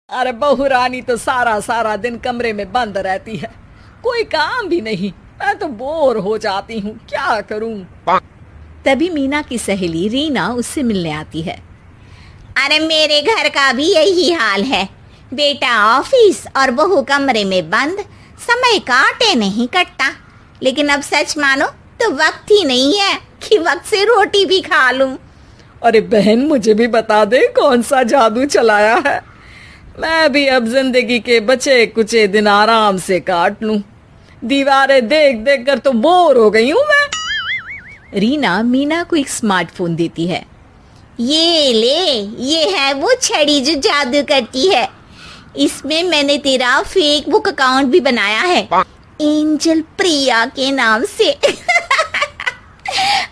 अरे बहू रानी तो सारा सारा दिन कमरे में बंद रहती है, कोई काम भी नहीं। मैं तो बोर हो जाती हूँ, क्या करूँ। तभी मीना की सहेली रीना उससे मिलने आती है। अरे मेरे घर का भी यही हाल है, बेटा ऑफिस और बहू कमरे में बंद, समय काटे नहीं कटता। लेकिन अब सच मानो तो वक्त ही नहीं है कि वक्त से रोटी भी खा लूं। अरे बहन, मुझे भी बता दे कौन सा जादू चलाया है। मैं भी अब जिंदगी के बचे कुचे दिन आराम से काट लूं। दीवारें देख देख कर तो बोर हो गई हूँ मैं। रीना मीना को एक स्मार्टफोन देती है। ये ले, ये है वो छड़ी जो जादू करती है। इसमें मैंने तेरा फेसबुक अकाउंट भी बनाया है, एंजल प्रिया के नाम से।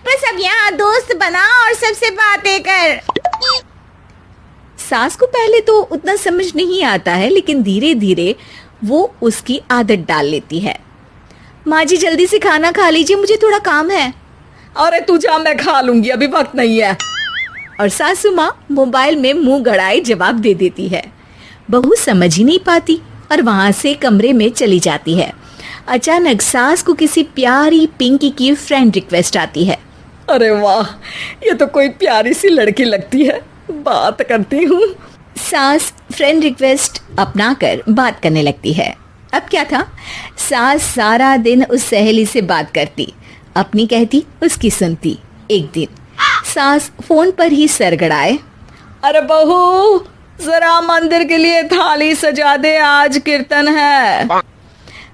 बस अब यहाँ दोस्त बना और सबसे बातें कर। सास को पहले तो उतना समझ नहीं आता है, लेकिन धीरे धीरे वो उसकी आदत डाल लेती है। माँ जी जल्दी से खाना खा लीजिए, मुझे थोड़ा काम है। अरे तू जा, मैं खा लूंगी, अभी वक्त नहीं है। और सासू माँ मोबाइल में मुंह गड़ाए जवाब दे देती है। बहू समझ ही नहीं पाती और वहां से कमरे में चली जाती है। अचानक सास को किसी प्यारी पिंकी की फ्रेंड रिक्वेस्ट आती है। अरे वाह, ये तो कोई प्यारी सी लड़की लगती है, बात करती हूँ। सास फ्रेंड रिक्वेस्ट अपनाकर बात करने लगती है। अब क्या था, सास सारा दिन उस सहेली से बात करती, अपनी कहती उसकी सुनती। एक दिन सास फोन पर ही सर गड़ाए। अरे बहू, जरा मंदिर के लिए थाली सजा दे, आज कीर्तन है।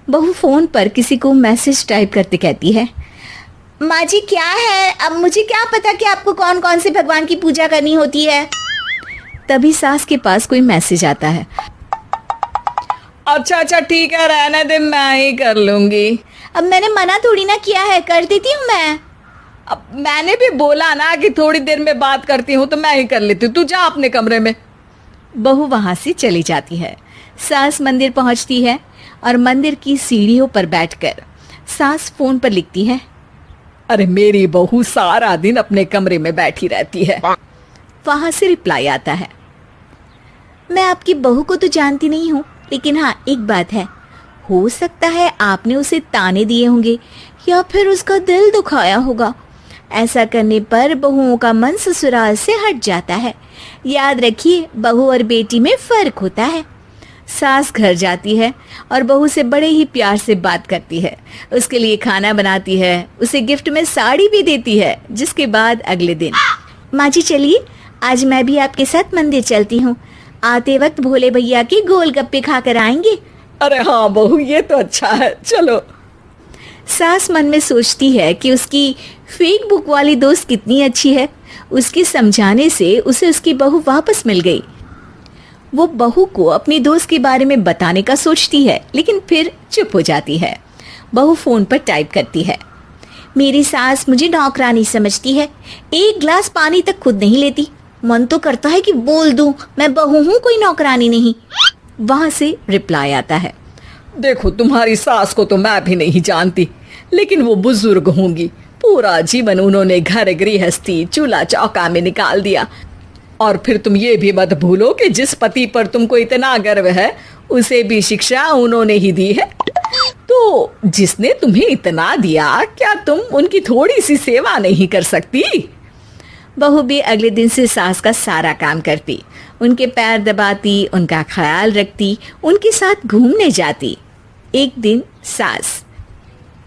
बहू फोन पर किसी को मैसेज टाइप करते कहती है। माँ जी क्या है, अब मुझे क्या पता कि आपको कौन कौन से भगवान की पूजा करनी होती है। तभी सास के पास कोई मैसेज आता है। अच्छा अच्छा ठीक है, रहने दे, मैं ही कर लूंगी। अब मैंने मना थोड़ी ना किया है, कर देती हूँ मैं। अब मैंने भी बोला ना कि थोड़ी देर में बात करती हूँ, तो मैं ही कर लेती हूँ, तू जा अपने कमरे में। बहू वहां से चली जाती है। सास मंदिर पहुंचती है और मंदिर की सीढ़ियों पर बैठकर सास फोन पर लिखती है। अरे मेरी बहू सारा दिन अपने कमरे में बैठी रहती है। वहां से रिप्लाई आता है। मैं आपकी बहू को तो जानती नहीं हूँ, लेकिन हाँ एक बात है, हो सकता है आपने उसे ताने दिए होंगे या फिर उसका दिल दुखाया होगा। ऐसा करने पर बहुओं का मन ससुराल से हट जाता है। याद रखिए, बहू और बेटी में फर्क होता है। सास घर जाती है और बहू से बड़े ही प्यार से बात करती है, उसके लिए खाना बनाती है, उसे गिफ्ट में साड़ी भी देती है। जिसके बाद अगले दिन, माँ जी चलिए, आज मैं भी आपके साथ मंदिर चलती हूँ, आते वक्त भोले भैया के गोलगप्पे खाकर आएंगे। अरे हाँ बहू, ये तो अच्छा है, चलो। सास मन में सोचती है कि उसकी फेक बुक वाली दोस्त कितनी अच्छी है। उसके समझाने से उसे उसकी बहू वापस मिल गई। वो बहू को अपनी दोस्त के बारे में बताने का सोचती है, लेकिन फिर चुप हो जाती है। बहू फोन पर टाइप करती है। मेरी सास मुझे नौकरानी समझती है, एक गिलास पानी तक खुद नहीं लेती। मन तो करता है कि बोल दूं, मैं बहू हूँ, कोई नौकरानी नहीं। वहां से रिप्लाई आता है। देखो, तुम्हारी सास को तो मैं भी नहीं जानती, लेकिन वो बुजुर्ग होंगी। पूरा जीवन उन्होंने घर गृहस्थी चूल्हा चौका में निकाल दिया। और फिर तुम ये भी मत भूलो कि जिस पति पर तुमको इतना गर्व है, उसे भी शिक्षा उन्होंने ही दी है। तो जिसने तुम्हें इतना दिया, क्या तुम उनकी थोड़ी सी सेवा नहीं कर सकती? बहू भी अगले दिन से सास का सारा काम करती, उनके पैर दबाती, उनका ख्याल रखती, उनके साथ घूमने जाती। एक दिन सास,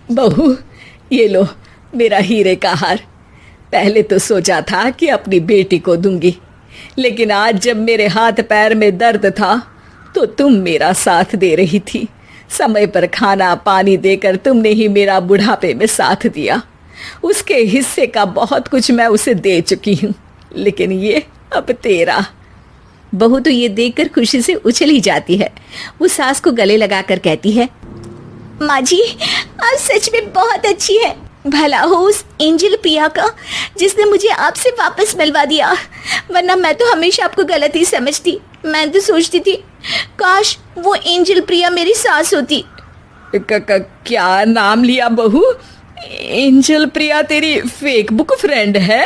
बहू ये लो मेरा हीरे का हार। पहले तो सोचा था कि अपनी बेटी को दूंगी, लेकिन आज जब मेरे हाथ पैर में दर्द था तो तुम मेरा साथ दे रही थी। समय पर खाना पानी देकर तुमने ही मेरा बुढ़ापे में साथ दिया। उसके हिस्से का बहुत कुछ मैं उसे दे चुकी हूँ, लेकिन ये अब तेरा। बहू तो ये देखकर खुशी से उछली जाती है। वो सास को गले लगाकर कहती है, माँ जी आज सच में बहुत अच्छी है। भला हो उस एंजल प्रिया का जिसने मुझे आपसे वापस मिलवा दिया, वरना मैं तो हमेशा आपको गलत ही समझती। मैं तो सोचती थी काश वो एंजल प्रिया मेरी सास होती। क्या नाम लिया बहू? एंजल प्रिया तेरी फेक बुक फ्रेंड है?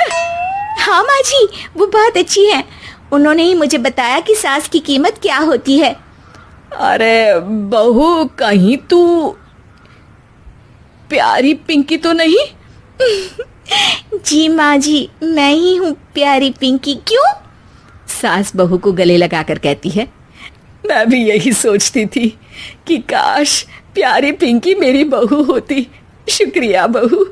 हाँ माँ जी, वो बहुत अच्छी है। उन्होंने ही मुझे बताया कि सास की कीमत क्या होती है। अरे बहू, कहीं तू प्यारी पिंकी तो नहीं? जी माँ जी, मैं ही हूँ प्यारी पिंकी। क्यों? सास बहू को गले लगाकर कहती है। मैं भी यही सोचती थी कि काश प्यारी पिंकी मेरी बहू होती। शुक्रिया बहू।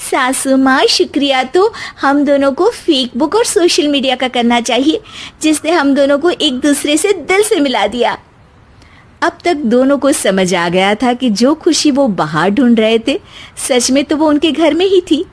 सासू माँ, शुक्रिया तो हम दोनों को फेसबुक और सोशल मीडिया का करना चाहिए, जिसने हम दोनों को एक दूसरे से दिल से मिला दिया। अब तक दोनों को समझ आ गया था कि जो खुशी वो बाहर ढूंढ रहे थे, सच में तो वो उनके घर में ही थी।